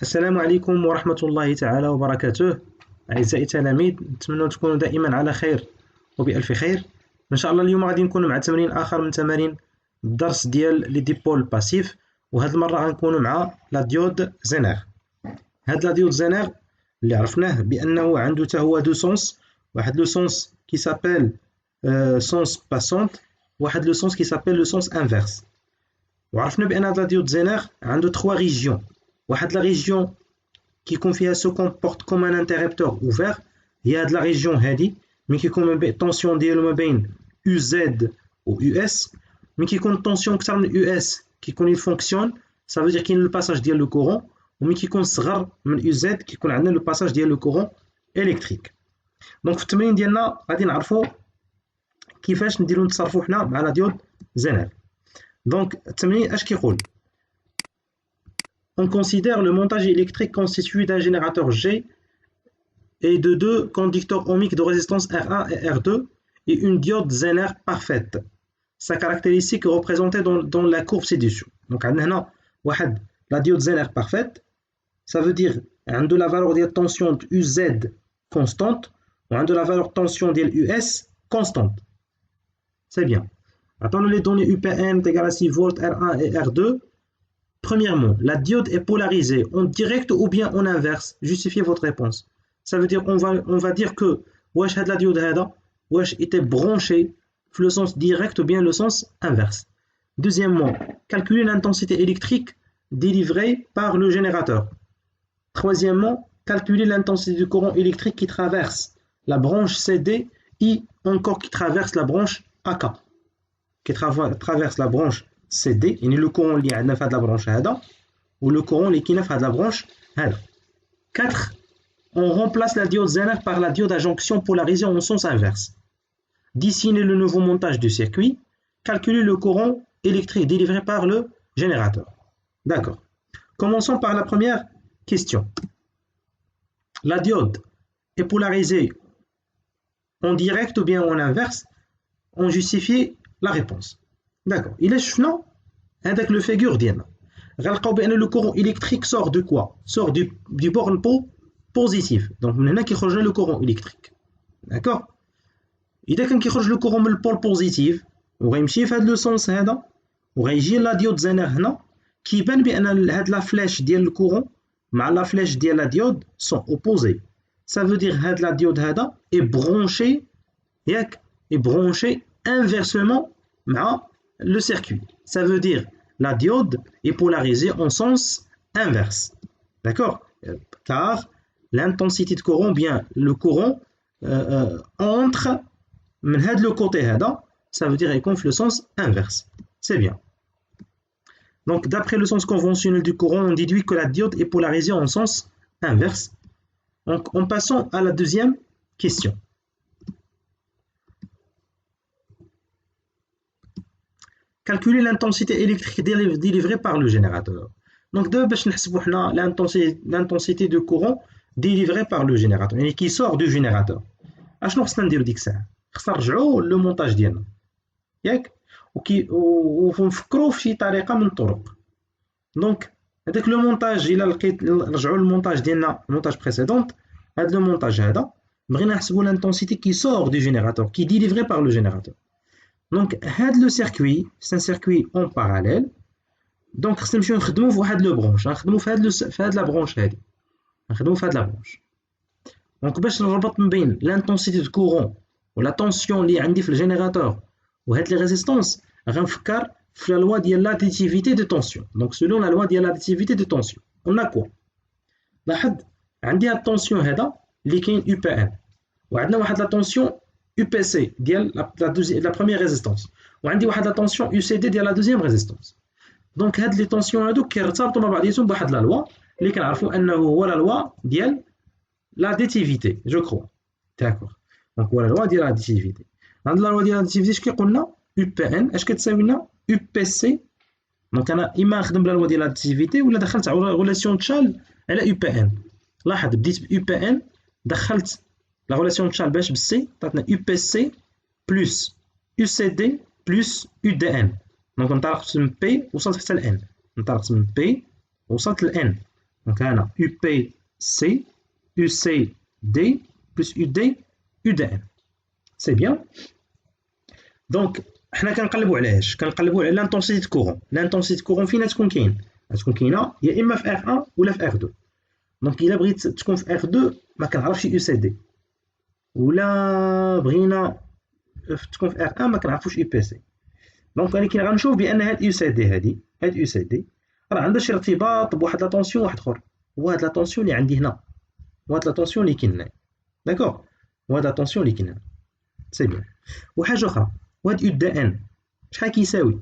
السلام عليكم ورحمة الله تعالى وبركاته. أعزائي التلاميذ، نتمنى تكونوا دائما على خير وبألف خير. إن شاء الله اليوم غادي نكون مع تمرين آخر من تمارين الدرس ديال لي ديبول باسيف، وهاد المرة غنكونوا مع لا ديود زينير. هاد لا ديود زينير اللي عرفناه بأنه عنده حتى هو دو سونس، واحد لو سونس كي سابيل سونس باسونت، واحد لو سونس كي سابيل لو سونس انفيرس. وعرفنا بأن هاد لا ديود زينير عنده 3 ريجيون. واحد لا ريجيون كيكون فيها سو كومبورت كوم ان انتربتور اوفير، هي هاد لا ريجيون هادي ملي كيكون الطونسيون ديالو ما بين يو زد و يو اس. ملي كيكون الطونسيون كثر من يو اس كيكون يفونكسيون، سا فو كاين لو باساج ديال لو كورون. وملي كيكون صغر من يو زد كيكون عندنا لو باساج ديال لو كورون الكتريك. دونك في التمرين ديالنا غادي نعرفوا كيفاش نديرو نتصرفوا حنا مع لا ديود زينير. دونك التمرين اش كيقول؟ On considère le montage électrique constitué d'un générateur G et de 2 conducteurs ohmiques de résistance R1 et R2 et une diode Zener parfaite. Sa caractéristique est représentée dans la courbe ci-dessus. Donc, on a la diode Zener parfaite. Ça veut dire qu'on a la valeur de tension de UZ constante ou on a la valeur de tension de US constante. C'est bien. Attendons les données UPN égale à 6 volts R1 et R2. Premièrement, la diode est polarisée en direct ou bien en inverse. Justifiez votre réponse. Ça veut dire on va dire que wesh had la diode hada wesh était branchée dans le sens direct ou bien le sens inverse. Deuxièmement, calculer l'intensité électrique délivrée par le générateur. Troisièmement, calculer l'intensité du courant électrique qui traverse la branche CD et encore qui traverse la branche AK. Qui traverse la branche CD, يعني le courant اللي عندنا في هاد لا برونش هذا و le courant اللي كاينه في هاد لا برونش هذا. 4. On remplace la diode Zener par la diode à jonction polarisée en sens inverse. Dessiner le nouveau montage du circuit. Calculer le courant électrique délivré par le générateur. D'accord. Commençons par la première question. La diode est polarisée en direct ou bien en inverse. On justifie la réponse. D'accord. Il est شفنا هذاك لو فيغور ديالنا غنلقاو بان لو كورون الكتريك سور دو كوا سور دو بورن بوزيتيف. دونك من هنا كيخرج لنا لو كورون الكتريك. داكور. اذا كان كيخرج لو كورون من البول بوزيتيف وغيمشي في هذا لو سونس هذا وغيجي لا ديود زينير هنا، كيبان بان هاد لا فلاش ديال الكورون مع لا فلاش ديال لا ديود سون اوبوزي. سا فو دير هاد لا ديود هذا اي برونشي ياك اي برونشي انفيرسمون مع le circuit. Ça veut dire la diode est polarisée en sens inverse. D'accord? Car l'intensité de courant, bien le courant entre le côté هذا, ça veut dire qu'il confie le sens inverse. C'est bien. Donc d'après le sens conventionnel du courant, on déduit que la diode est polarisée en sens inverse. Donc en passant à la deuxième question. Calculer l'intensité électrique délivrée par le générateur. Donc, باش نحسبوا حنا l'intensité de courant délivrée par le générateur, يعني qui sort du générateur. اشنو خصنا نديرو ديك الساعه؟ خصنا نرجعوا لو مونتاج ديالنا ياك ونفكروا في شي طريقه من الطرق. دونك هذاك لو مونتاج الا لقيت نرجعوا للمونتاج ديالنا المونتاج بريسيدونت، هذا لو مونتاج هذا بغينا نحسبوا l'intensité qui sort du générateur qui est délivrée par le générateur. Donc, le circuit, c'est un circuit en parallèle. Donc, nous allons faire une branche. Nous allons faire la branche. Donc, pour nous l'intensité de courant ou la tension liée à le générateur ou les résistances, nous allons faire la loi de l'additivité de tension. Donc, selon la loi de l'additivité de tension, on a quoi? On a la tension qui est UPN. On a la tension UPC ديال la première résistance وعندي واحد لا طونسيون UCD ديال لا دوزيام ريزيستانس. دونك هاد لي طونسيون هادو كيرتبطوا مع بعضياتهم بواحد لا لوا اللي كنعرفوا انه هو لا لوا ديال لاديتيفيتي جو كرو. داكور. دونك هو لا لوا ديال لاديتيفيتي. هاد لا لوا ديال لاديتيفيتي اش كيقولنا؟ UPN اش كتساوي لنا؟ UPC. دونك انا اما نخدم بلا لوا ديال لاديتيفيتي ولا دخلت على ريلاسيون تشال على UPN. لاحظ بديت ب UPN دخلت la relation de Charles Bech, c'est UPC plus UCD plus UDN. Donc on a P au centre de N. On a P au centre de N. Donc هنا UPC UCD plus UD UDN. C'est bien. Donc حنا كنقلبوا على اش؟ كنقلبوا على l'intensité de courant. L'intensité de courant فين تكون كاين؟ تكون كاينه يا اما في R1 ولا في R2. دونك الا بغيت تكون في R2 ما كنعرفش UCD، ولا بغينا تكون في R1 ما كنعرفوش UPC. دونك ولكن غنشوف بان هاد UCD هاد UCD راه عندها شي ارتباط بواحد لا طونسيون واحد اخر، وهاد لا طونسيون اللي عندي هنا وهاد لا طونسيون اللي كاين هنا. داكوغ، وهاد لا طونسيون اللي كاين هنا. سي بيان. وحاجه اخرى، وهاد UDN شحال كيساوي؟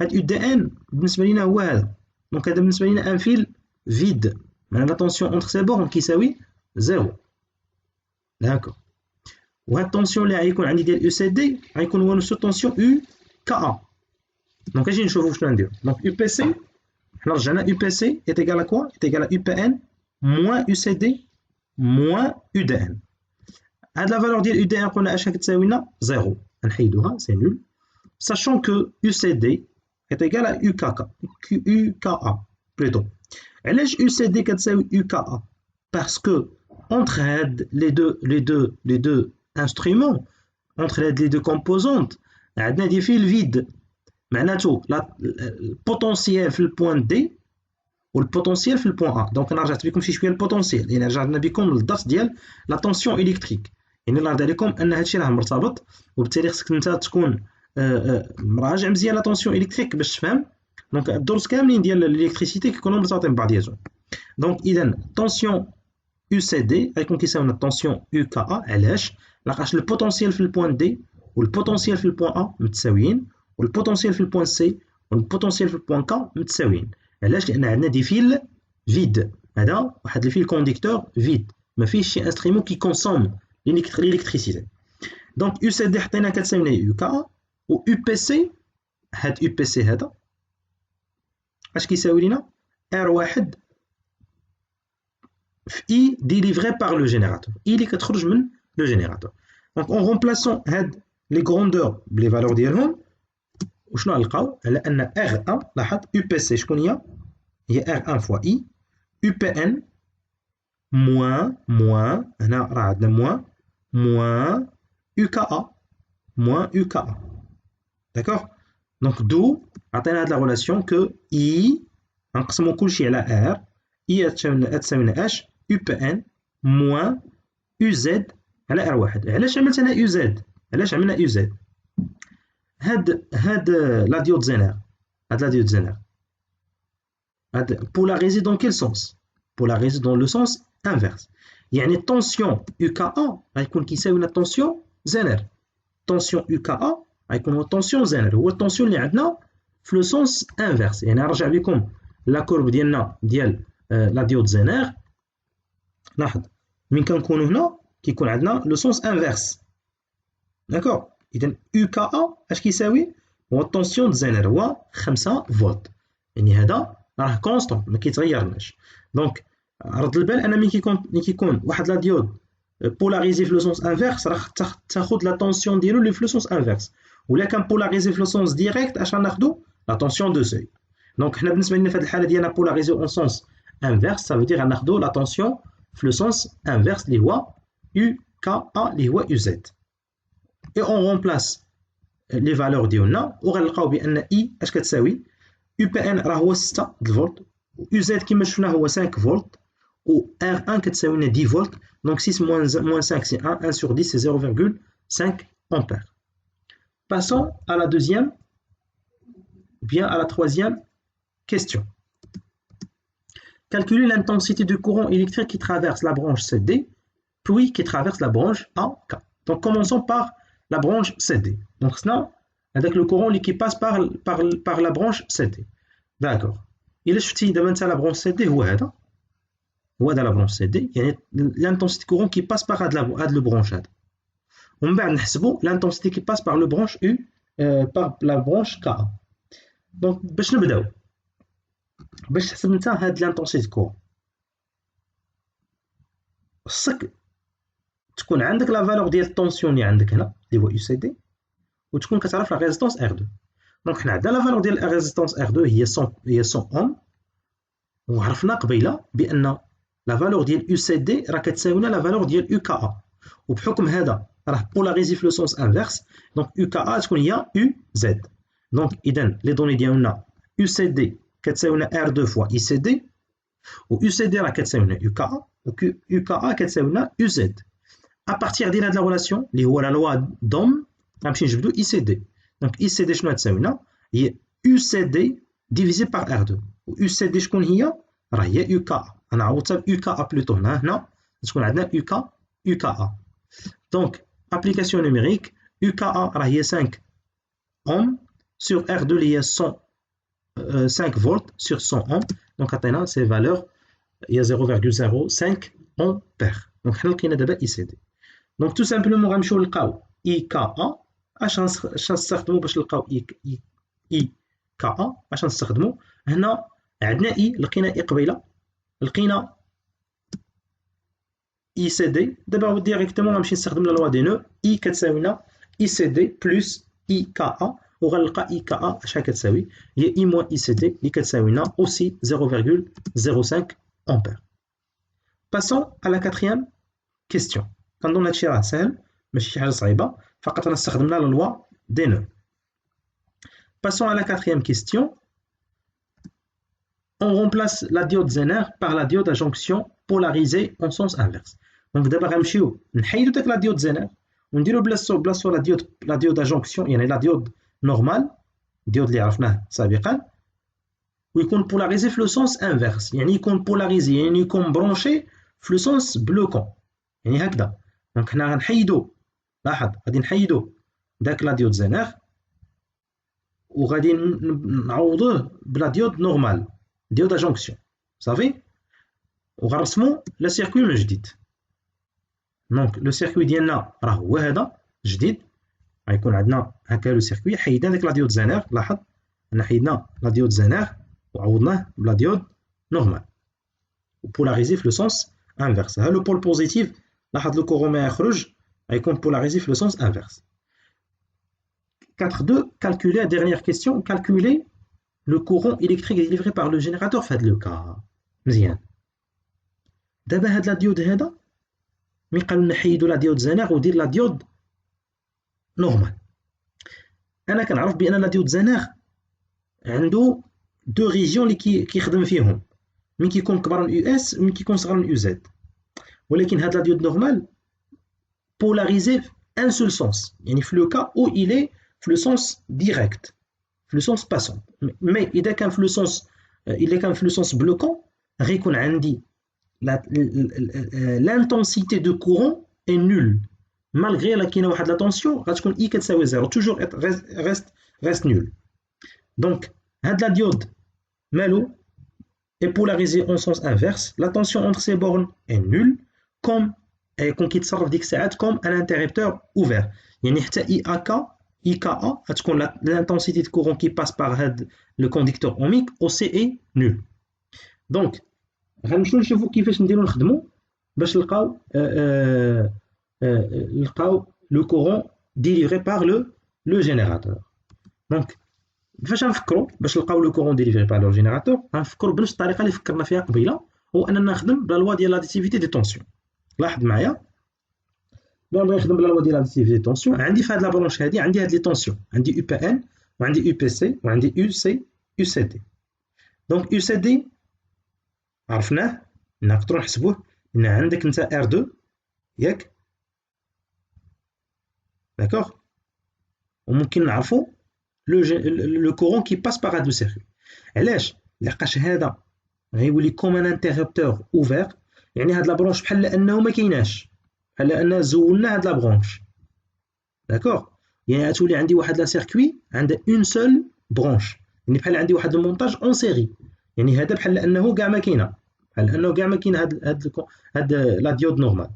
هاد UDN بالنسبه لينا هو هذا. دونك هذا بالنسبه لينا ان فيل فيد، معناها لا طونسيون اونتر سي بورن كيساوي زيرو. داكوغ. وهاد الطونسيون اللي غيكون عندي ديال UCD غيكون هو نفس الطونسيون UKA. دونك اجي نشوفو شنو نديرو. دونك UPC حنا رجعنا UPC est égal à quoi? Est égal à UPN moins UCD moins UDN. هاد لا فالور ديال UDN قلنا اش كتساوي لنا؟ زيرو. نحيدوها سي نول. Sachant que UCD est égal à UKA plutôt. علاش UCD كتساوي UKA؟ Parce que entre les deux instruments, entre les deux composantes, عندنا دي فيل فيد. معناتو البوتونسيال في البوان دي والبوتونسيال في البوان ا. دونك انا رجعت بكم شي شويه البوتونسيال، يعني رجعنا بكم للدرس ديال لا طونسيون الكتريك، يعني راه لكم ان هادشي راه مرتبط، وبالتالي خصك انت تكون مراجع مزيان لا طونسيون الكتريك باش تفهم. دونك الدروس كاملين ديال الالكتريسيتي كيكونوا مرتبطين ببعضياتهم. دونك اذا طونسيون UCD غيكون كيساوي الطونسيون UKA. علاش؟ لقاش البوتونسيال في البوان دي والبوتونسيال في البوان ا متساويين، والبوتونسيال في البوان سي والبوتونسيال في البوان كا متساويين. علاش؟ لان عندنا دي فيل فيد. هذا واحد الفيل كونديكتور فيد، ما فيهش شي انسترومون كي كونسوم ليليكتريسيتي. دونك UCD حطينا كتساوي لنا UKA، و UPC هاد UPC هذا اش كيساوي لنا؟ R1 في I délivré par le générateur. I اللي كتخرج من لو جينيراتور. دونك اون رومبلاسون هاد لي غروندور بلي فالور ديالهم، وشنو غنلقاو؟ على ان R1 لاحظ UPC شكون هي R1 فوا I UPN موان هنا راه عندنا موان UKA داكوغ. دونك دو عطينا هاد لا ريلاسيون كو I غنقسمو كلشي على R، I تساوي لنا اش UPN موان UZ على R1. علاش عملت انا UZ؟ علاش عملنا UZ؟ هاد لا ديود زينير، هاد بولاrisé dans quel sens؟ polarisé dans le sens inverse. يعني الطونسيون UKA غيكون كيساوي لنا الطونسيون زينير. طونسيون UKA غيكون هو الطونسيون زينير، هو الطونسيون اللي عندنا في لو سونس انفيرس. يعني نرجع بكم لا كورب ديالنا ديال لا ديود زينير. لاحظ من كنكونوا هنا كيكون عندنا لو سونس انفيرس. داكوغ. اذا UKA اش كيساوي؟ هو الطونسيون زينير هو 5 فولت، يعني هذا راه كونستون ما كيتغيرناش. دونك رد البال ان ملي كيكون واحد لا ديود بولاريزي في لو سونس انفيرس راه تاخذ لا طونسيون ديالو اللي في لو سونس انفيرس، ولا كان بولاريزي في لو سونس ديريكت اش غناخذو؟ لا طونسيون دو سوي. دونك حنا بالنسبه لنا في هذه الحاله ديالنا بولاريزي اون سونس انفيرس، ça veut dire غناخذو لا طونسيون في لو سونس انفيرس اللي هو UKA اللي هو UZ. et on remplace les valeurs ديالنا وغنلقاو بان I اش كتساوي؟ UPN راه هو 6 فولت، و UZ كما شفنا هو 5 فولت، و R1 كتساوي لنا 10 فولت. دونك 6 moins 5 c'est 1 sur 10 c'est 0,5 ampères. Passons à la deuxième, bien à la troisième question. Calculer l'intensité du courant électrique qui traverse la branche CD, puis qui traverse la branche AK. Donc commençons par la branche CD. Donc sinon, avec le courant qui passe par la branche CD. D'accord. Il est شفتي دابا انت la branche CD هو هذا la branche CD، يعني l'intensité courant qui passe par هاد le branche هذا. ومن بعد نحسبوا l'intensité qui passe par le branche U par la branche KA. دونك باش نبداو باش تحسب انت هاد l'intensité courant خصك تكون عندك لا فالور ديال الطونسيون اللي عندك هنا اللي هو UCD، وتكون كتعرف لا ريزيستانس R2. دونك حنا عندنا لا فالور ديال لا ريزيستانس R2 هي 100 اوم، وعرفنا قبيله بان لا فالور ديال يو سي دي راه كتساوينا لا فالور ديال يو كا ا، وبحكم هذا راه بولاريزي في لو سونس انفيرس، دونك يو كا ا تكون هي يو زد. دونك اذا لي دوني ديالنا يو سي دي كتساوينا ار 2 فوا اي سي دي، و يو سي دي راه كتساوينا يو كا ا، و يو كا ا كتساوينا يو زد. ابارتيغ ديال هاد لا ريلاسيون اللي هو لا لوا دوم غنمشي نجبدو اي سي دي. دونك اي سي دي شنو تساوينا؟ هي يو سي دي ديفيزي بار ار 2، و يو سي دي شكون هي؟ راه هي يو كا ا. انا عوضتها يو كا ا بلوتو هنا تكون عندنا يو كا ا. دونك ابليكاسيون نيميريك يو كا ا راه هي 5 اوم sur R2 اللي هي 5 فولت sur 100 اوم. دونك عطينا سي فالور هي 0.05 امبير. دونك حنا لقينا دابا اي سي دي. دونك تو سامبلومون غنمشيو نلقاو اي كا ا. اش غنستخدمو باش نلقاو اي كا ا؟ اش غنستخدمو؟ هنا عندنا اي، لقينا اي قبيله، لقينا اي سي دي. دابا ديريكتومون غنمشي نستخدم لا لوا دي نو، اي كتساوينا اي سي دي بلس اي كا ا، وغنلقى اي كا ا اش كتساوي؟ هي اي موان اي سي دي اللي كتساوينا اوسي 0.05 امبير. Passons à la quatrième question. كنظن هادشي راه ساهل ماشي شي حاجه صعيبه، فقط انا استخدمنا لا لوا دي نو. Passons à la quatrième question. On remplace la diode Zener par la diode à jonction polarisée en sens inverse. Donc دابا غنمشيو نحيدو داك لا ديود زينر ونديرو بلاصتو لا ديود à jonction، يعني لا ديود نورمال، الديود اللي عرفناه سابقا، ويكون بولاريزي في لو سونس انفيرس، يعني يكون بولاريزي يعني يكون برونشي في لو سونس بلوكون، يعني هكذا. دونك حنا غنحيدو، لاحظ غادي نحيدو داك لا ديود زينر وغادي نعوضوه بلا ديود نورمال، ديود à jonction صافي، وغنرسمو لا سيركوي من جديد. دونك لو سيركوي ديالنا راه هو هذا جديد، غيكون عندنا هكا لو سيركوي. حيدنا داك لا ديود زينر، لاحظ حنا حيدنا لا ديود زينر وعوضناه بلا ديود نورمال وبولاريزي في لو سونس انفيرس. ها لو بول بوزيتيف، لاحظ لو كورون ما يخرج غيكون بولاريزي في لو سونس انفيرس. 4.2 calculer, dernière question, calculer le courant électrique délivré par le générateur في هذا لو كا. مزيان. دابا هاد لا ديود هذا ملي قالوا لنا حيدوا لا ديود زينر ودير لا ديود نورمال، انا كنعرف بان لا ديود زينر عنده دو ريجيون اللي كيخدم فيهم، من كيكون كبر من يو اس ومن كيكون صغر من يو زد. ولكن هاد لا ديود نورمال بولاريزي في ان سول سونس، يعني في لو كا او الي في لو سونس ديريكت، في لو سونس باسون. مي اذا كان في لو سونس بلوكون غيكون عندي l'intensité de courant est nulle. Malgré la كاينه واحد لا طونسيون غتكون اي كتساوي زيرو، توجور reste nul. Donc هاد لا ديود مالو est polarisé en sens inverse. La tension entre ces bornes est nulle comme يكون كيتصرف ديك الساعات comme un interrupteur ouvert. يعني حتى اي كا ا غتكون l'intensité de courant qui passe par هاد le conducteur ohmique OC est nul. Donc غنمشيو نشوفو كيفاش نديرو نخدمو باش نلقاو لو كورون ديليفري بار لو جينيراتور. دونك كيفاش غنفكرو باش نلقاو لو كورون ديليفري بار لو جينيراتور؟ غنفكرو بنفس الطريقه اللي فكرنا فيها قبيله، هو اننا نخدم بلا لوا ديال لاديتيفيتي دي طونسيون. لاحظ معايا، بلا نبغي نخدم بلا لوا ديال لاديتيفيتي دي طونسيون، عندي في هاد لا برونش هادي عندي هاد لي طونسيون، عندي يو بي ان وعندي يو بي سي وعندي يو سي دي. دونك يو سي دي عرفناه، نقدروا نحسبوه ان عندك انت ار 2 ياك، داكوغ، وممكن نعرفوا لو كورون كي باس باغ هاد لو سيركوي. علاش؟ لحقاش هذا غيولي كوم ان انتربتور اوفير، يعني هاد لا برونش بحال انه ما كايناش، بحال ان زولنا هاد لا برونش، داكوغ. يعني غتولي عندي واحد لا سيركوي عندها اون سول برونش، يعني بحال عندي واحد المونتاج اون سيري، يعني هذا بحال انه كاع ما كاينه، بحال انه كاع ما كاين هاد لا ديود نورمال.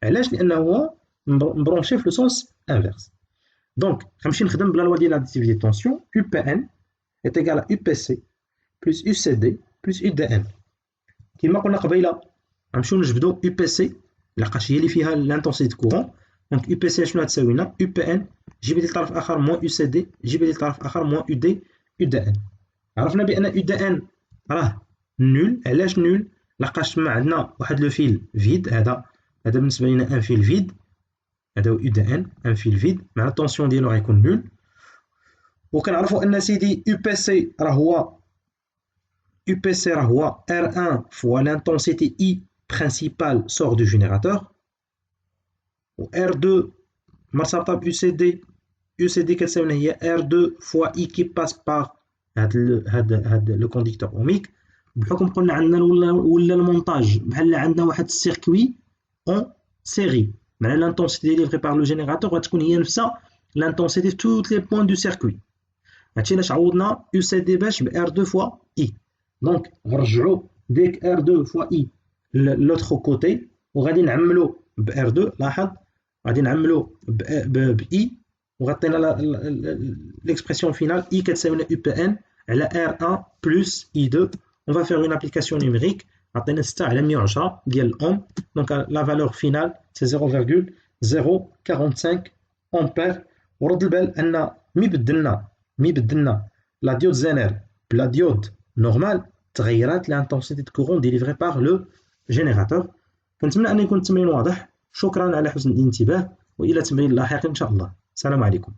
علاش؟ لانه هو مبرونشي في لو سونس انفيرس. دونك غنمشي نخدم بلا لوا ديال لاديتيفيتي طونسيون. يو بي ان est égal à UPC plus UCD plus UDN. كما قلنا قبيله غنمشيو نجبدو UPC لحقاش هي اللي فيها لانتونسيتي كورون. دونك UPC شنو غتساوينا؟ UPN جيب لي الطرف الاخر موان UCD جيب لي الطرف الاخر موان UDN. عرفنا بان UDN راه نول. علاش نول؟ لقاش تما عندنا واحد لو فيل فيد. هذا بالنسبه لنا ان فيل فيد، هذا هو يو دي ان، ان فيل فيد، مع الطونسيون ديالو غيكون نول. وكنعرفوا ان سيدي يو بي سي راه هو R1 fois l'intensité I principale sort du générateur. و R2 مرتبطة ب UCD كتساوي هي R2 fois I qui passe par هاد لو كونديكتور اوميك. بحكم قلنا عندنا ولا المونتاج بحال عندنا واحد السيركوي اون سيري، معناها l'intensité délivrée par le générateur غتكون هي نفسها l'intensité في tous les points du circuit. هادشي علاش عوضنا UCD باش ب R2 fois I. دونك غنرجعوا ديك R2 fois I لوتر كوتي، وغادي نعملو ب R2. لاحظ غادي نعملو ب I، وغطينا l'expression finale I كتساوي UPN على R1 plus I2. On va faire une application numérique. عطينا 6 على 110 ديال الأوم. Donc la valeur finale c'est 0,045 ampère. ورد البال أن مي بدلنا لا ديود زينير بلا ديود نورمال تغيرات l'intensité de courant délivrée par le générateur. كنتمنى أن يكون التمرين واضح. شكرا على حسن الانتباه، وإلى تمرين لاحق إن شاء الله. السلام عليكم.